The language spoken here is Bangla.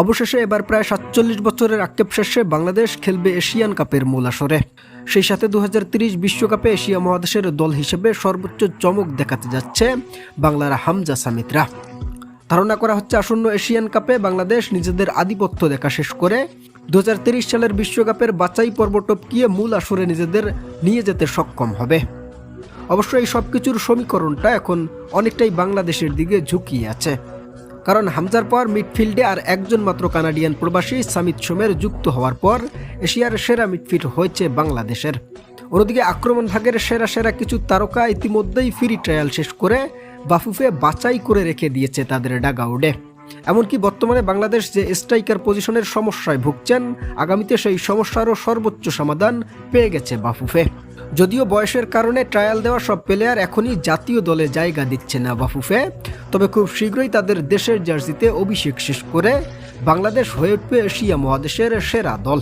অবশেষে এবার প্রায় ৪৭ বছরের আক্ষেপ শেষে বাংলাদেশ খেলবে এশিয়ান কাপের মূল আসরে। সেই সাথে 2030 বিশ্বকাপে এশিয়া মহাদেশের দল হিসেবে সর্বোচ্চ চমক দেখাতে যাচ্ছে বাংলার হামজা সামিতরা। ধারণা করা হচ্ছে আসন্ন এশিয়ান কাপে বাংলাদেশ নিজেদের আধিপত্য দেখা শেষ করে 2023 সালের বিশ্বকাপের বাছাই পর্ব টপকিয়ে মূল আসরে নিজেদের নিয়ে যেতে সক্ষম হবে। অবশ্য এই সবকিছুর সমীকরণটা এখন অনেকটাই বাংলাদেশের দিকে ঝুঁকিয়ে আছে, কারণ হামজার পর মিডফিল্ডে আর একজন মাত্র কানাডিয়ান প্রবাসী সামিত সোমের যুক্ত হওয়ার পর এশিয়ার সেরা মিডফিল্ড হয়েছে বাংলাদেশের। অন্যদিকে আক্রমণ ভাগের সেরা কিছু তারকা ইতিমধ্যেই ফ্রি ট্রায়াল শেষ করে বাফুফে বাছাই করে রেখে দিয়েছে তাদের ডাগআউটে। এমনকি বর্তমানে বাংলাদেশ যে স্ট্রাইকার পজিশনের সমস্যায় ভুগছেন, আগামীতে সেই সমস্যারও সর্বোচ্চ সমাধান পেয়ে গেছে বাফুফে। যদিও বয়সের কারণে ট্রায়াল দেওয়া সব প্লেয়ার এখনই জাতীয় দলে জায়গা দিচ্ছে না বাফুফে, তবে খুব শীঘ্রই তাদের দেশের জার্সিতে অভিষেক শেষ করে বাংলাদেশ হয়ে উঠবে এশিয়া মহাদেশের সেরা দল।